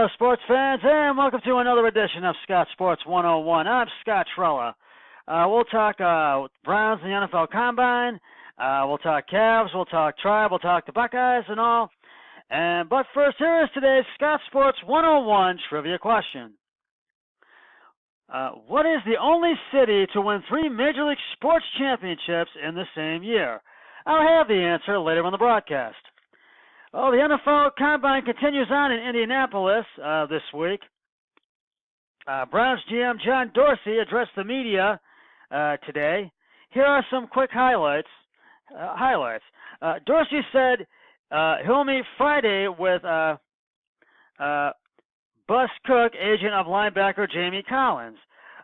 Hello, sports fans, and welcome to another edition of Scott Sports 101. I'm Scott Trella. We'll talk Browns and the NFL Combine. We'll talk Cavs. We'll talk Tribe. We'll talk the Buckeyes and all. But first, here is today's Scott Sports 101 trivia question. What is the only city to win 3 Major League Sports championships in the same year? I'll have the answer later on the broadcast. Well, the NFL Combine continues on in Indianapolis this week. Browns GM John Dorsey addressed the media today. Here are some quick highlights. Dorsey said he'll meet Friday with Bus Cook, agent of linebacker Jamie Collins,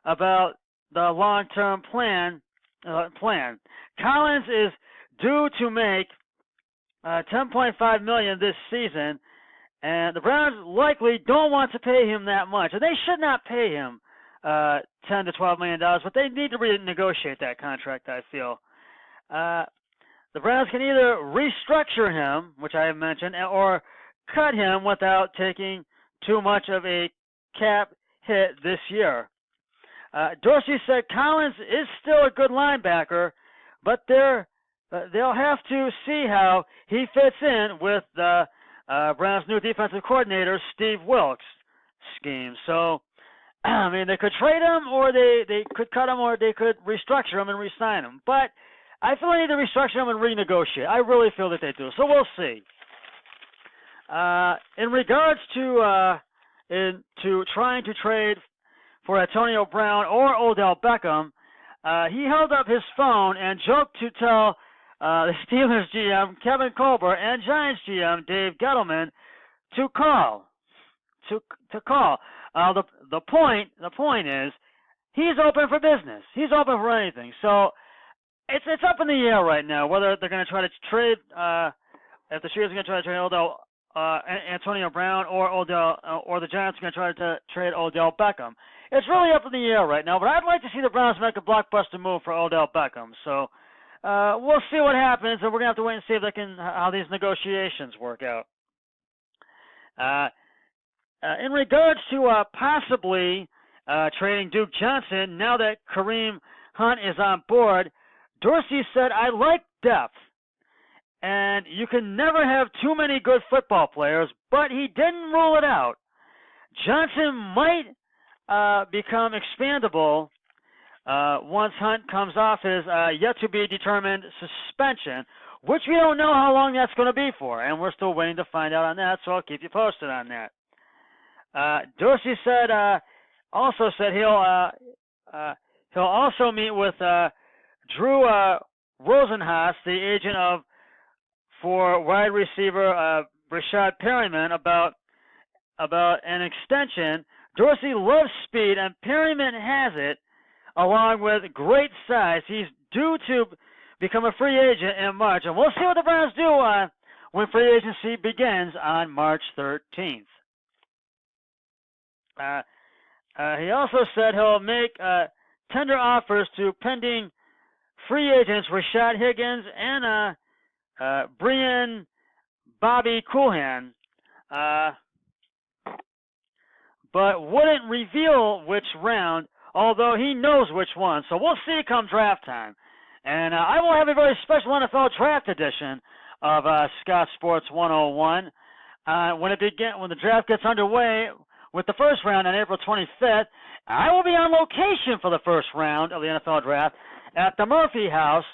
about the long-term plan. Collins is due to make $10.5 million this season, and the Browns likely don't want to pay him that much, and they should not pay him $10 to $12 million, but they need to renegotiate that contract, I feel. The Browns can either restructure him, which I have mentioned, or cut him without taking too much of a cap hit this year. Dorsey said Collins is still a good linebacker, but they'll have to see how he fits in with the Browns' new defensive coordinator, Steve Wilks' scheme. So, I mean, they could trade him, or they could cut him, or they could restructure him and re-sign him. But I feel they need to restructure him and renegotiate. I really feel that they do. So we'll see. In regards to trying to trade for Antonio Brown or Odell Beckham, he held up his phone and joked to tell the Steelers GM Kevin Colbert and Giants GM Dave Gettleman to call. The point is he's open for business. He's open for anything. So it's up in the air right now whether they're going to try to trade if the Steelers are going to try to trade Antonio Brown or the Giants are going to try to trade Odell Beckham. It's really up in the air right now, but I'd like to see the Browns make a blockbuster move for Odell Beckham. So we'll see what happens, and we're going to have to wait and see how these negotiations work out. In regards to possibly trading Duke Johnson, now that Kareem Hunt is on board, Dorsey said, I like depth, and you can never have too many good football players, but he didn't rule it out. Johnson might become expandable once Hunt comes off his yet-to-be-determined suspension, which we don't know how long that's going to be for, and we're still waiting to find out on that, so I'll keep you posted on that. Dorsey also said he'll also meet with Drew Rosenhaus, the agent for wide receiver Rashad Perryman, about an extension. Dorsey loves speed, and Perryman has it, along with great size. He's due to become a free agent in March, and we'll see what the Browns do when free agency begins on March 13th. He also said he'll make tender offers to pending free agents Rashad Higgins and Brian Bobby Coolhan, but wouldn't reveal which round, although he knows which one. So we'll see come draft time. And I will have a very special NFL draft edition of Scott Sports 101 when the draft gets underway with the first round on April 25th. I will be on location for the first round of the NFL draft at the Murphy House,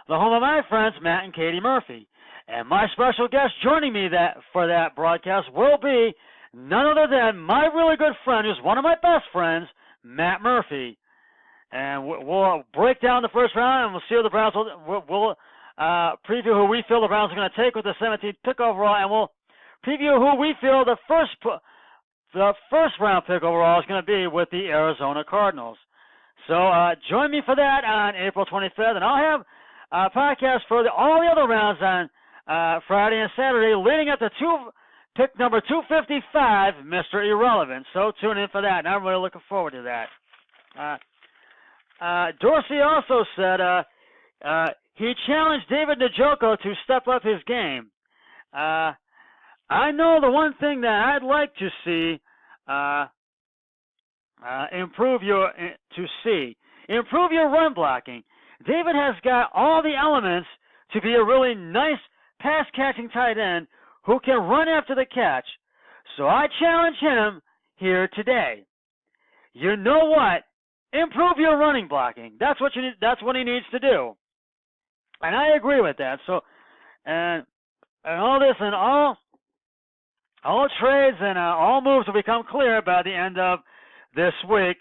the home of my friends Matt and Katie Murphy. And my special guest joining me for that broadcast will be none other than my really good friend, who's one of my best friends, Matt Murphy. And we'll break down the first round, and we'll see who the Browns will preview who we feel the Browns are going to take with the 17th pick overall, and we'll preview who we feel the first round pick overall is going to be with the Arizona Cardinals. So join me for that on April 25th, and I'll have a podcast for all the other rounds on Friday and Saturday, leading up to pick number 255, Mr. Irrelevant. So tune in for that, and I'm really looking forward to that. Dorsey also said he challenged David Njoku to step up his game. I know the one thing that I'd like to see improve your run blocking. David has got all the elements to be a really nice pass catching tight end who can run after the catch. So I challenge him here today. You know what? Improve your running blocking. That's what you need. That's what he needs to do. And I agree with that. So, and all this and all trades and all moves will become clear by the end of this week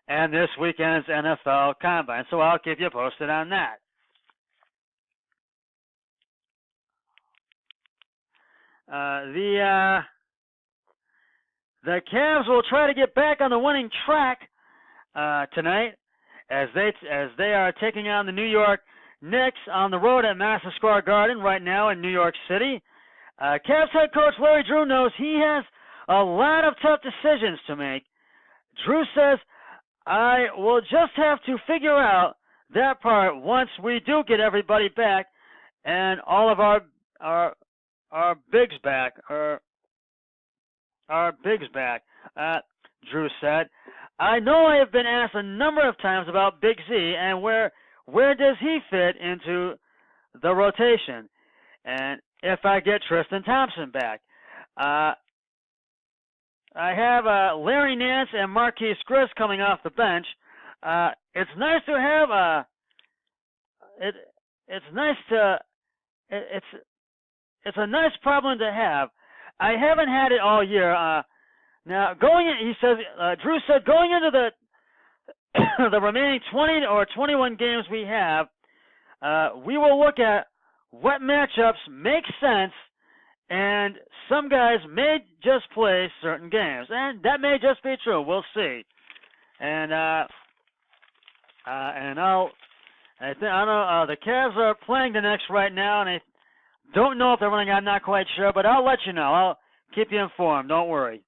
and this weekend's NFL Combine. So I'll keep you posted on that. The Cavs will try to get back on the winning track tonight as they are taking on the New York Knicks on the road at Madison Square Garden right now in New York City. Cavs head coach Larry Drew knows he has a lot of tough decisions to make. Drew says, I will just have to figure out that part once we do get everybody back and all of our bigs back, our bigs back, Drew said. I know I have been asked a number of times about Big Z and where does he fit into the rotation, and if I get Tristan Thompson back. I have Larry Nance and Marquise Chris coming off the bench. It's nice to have it's a nice problem to have. I haven't had it all year. Now he says Drew said going into the remaining 20 or 21 games we have, we will look at what matchups make sense, and some guys may just play certain games, and that may just be true. We'll see. And I know the Cavs are playing the Knicks right now, and I don't know if they're winning. I'm not quite sure, but I'll let you know. I'll keep you informed. Don't worry.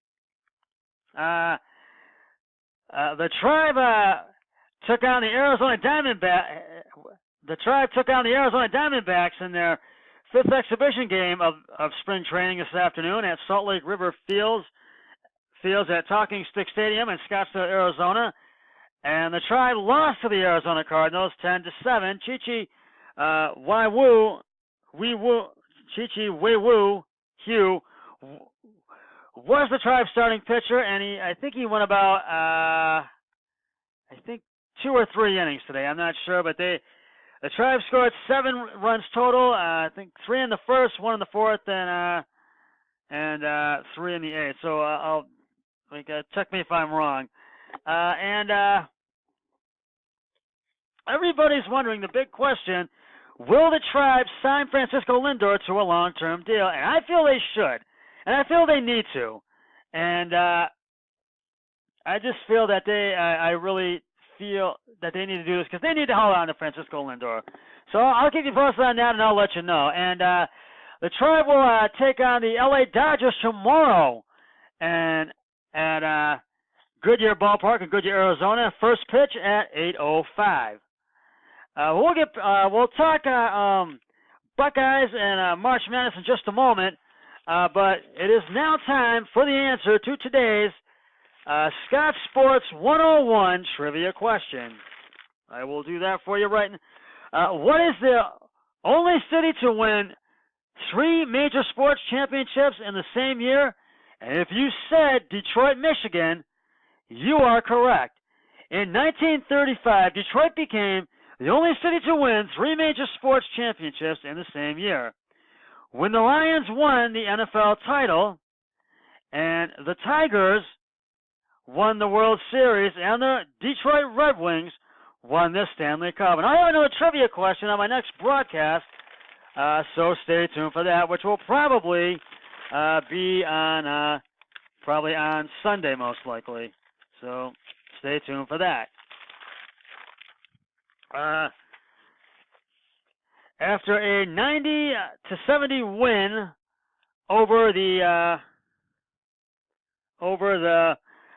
The Tribe took on the Arizona Diamondbacks. The Tribe took on the Arizona Diamondbacks in their fifth exhibition game of spring training this afternoon at Salt Lake River Fields at Talking Stick Stadium in Scottsdale, Arizona. And the Tribe lost to the Arizona Cardinals 10-7. Chichi Weiwu Hugh was the Tribe starting pitcher, and I think he went about 2 or 3 innings today. I'm not sure, but the Tribe scored 7 runs total. I think 3 in the first, 1 in the fourth, and 3 in the eighth. So check me if I'm wrong. And everybody's wondering the big question: will the Tribe sign Francisco Lindor to a long-term deal? And I feel they should, and I feel they need to. And I just feel that I really feel that they need to do this because they need to hold on to Francisco Lindor. So I'll keep you posted on that, and I'll let you know. And the Tribe will take on the LA Dodgers tomorrow, and at Goodyear Ballpark in Goodyear, Arizona. First pitch at 8:05. We'll talk Buckeyes and March Madness in just a moment, but it is now time for the answer to today's Scott Sports 101 trivia question. I will do that for you right now. What is the only city to win 3 major sports championships in the same year? And if you said Detroit, Michigan, you are correct. In 1935, Detroit became the only city to win 3 major sports championships in the same year. When the Lions won the NFL title, and the Tigers won the World Series, and the Detroit Red Wings won the Stanley Cup. And I have another trivia question on my next broadcast, so stay tuned for that, which will probably be on Sunday, most likely. So stay tuned for that. After a 90-70 win over the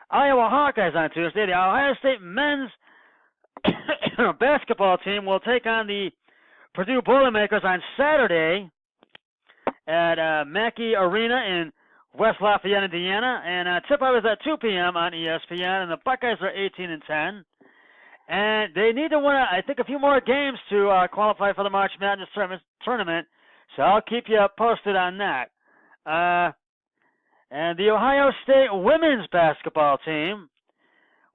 Iowa Hawkeyes on Tuesday, the Ohio State men's basketball team will take on the Purdue Boilermakers on Saturday at Mackey Arena in West Lafayette, Indiana, and tip-off is at 2 p.m. on ESPN, and the Buckeyes are 18-10. And they need to win, I think, a few more games to qualify for the March Madness tournament. So I'll keep you posted on that. And the Ohio State women's basketball team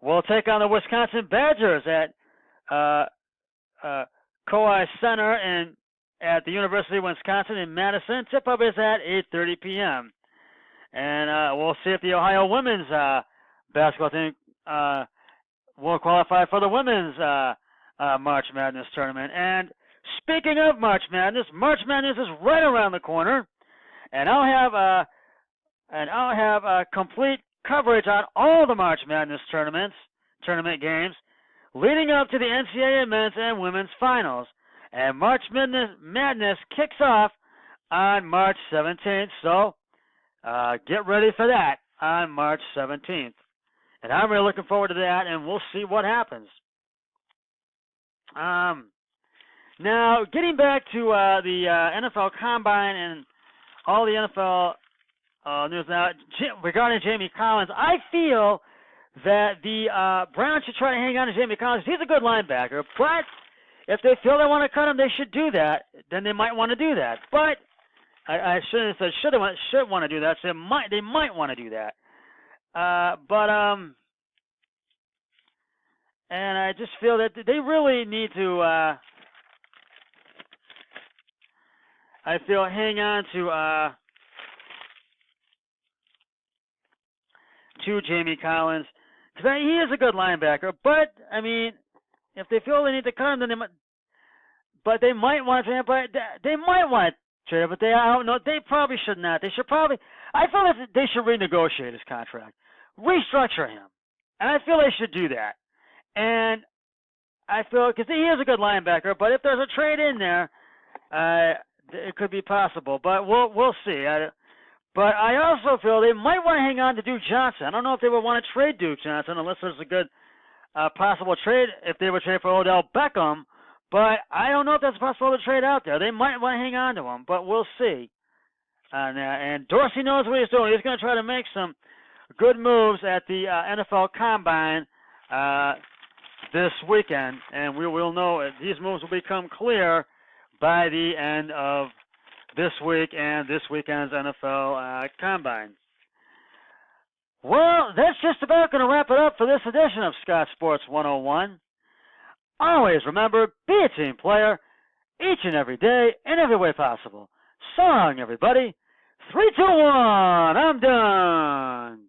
will take on the Wisconsin Badgers at Coe Center at the University of Wisconsin in Madison. Tip-off is at 8:30 p.m. And we'll see if the Ohio women's basketball team will qualify for the women's March Madness tournament. And speaking of March Madness is right around the corner, and I'll have complete coverage on all the March Madness tournament games, leading up to the NCAA men's and women's finals. And March Madness kicks off on March 17th, so get ready for that on March 17th. And I'm really looking forward to that, and we'll see what happens. Now, getting back to the NFL Combine and all the NFL news now, regarding Jamie Collins, I feel that the Browns should try to hang on to Jamie Collins. He's a good linebacker, but if they feel they want to cut him, they should do that. Then they might want to do that. But I shouldn't have said should want to do that. So they might want to do that. And I just feel that they really need to. I feel hang on to Jamie Collins, because he is a good linebacker. But I mean, if they feel they need to cut him, then they might. But they might want to trade him. But they might want to trade him. But I don't know. They probably should not. They should probably. I feel that they should renegotiate his contract, restructure him, and I feel they should do that. And I feel because he is a good linebacker. But if there's a trade in there, it could be possible. But we'll see. But I also feel they might want to hang on to Duke Johnson. I don't know if they would want to trade Duke Johnson unless there's a good possible trade, if they would trade for Odell Beckham. But I don't know if that's possible to trade out there. They might want to hang on to him, but we'll see. And Dorsey knows what he's doing. He's going to try to make some good moves at the NFL Combine this weekend. And we will know these moves will become clear by the end of this week and this weekend's NFL Combine. Well, that's just about going to wrap it up for this edition of Scott Sports 101. Always remember, be a team player each and every day in every way possible. So long, everybody. 3, 2, 1, I'm done.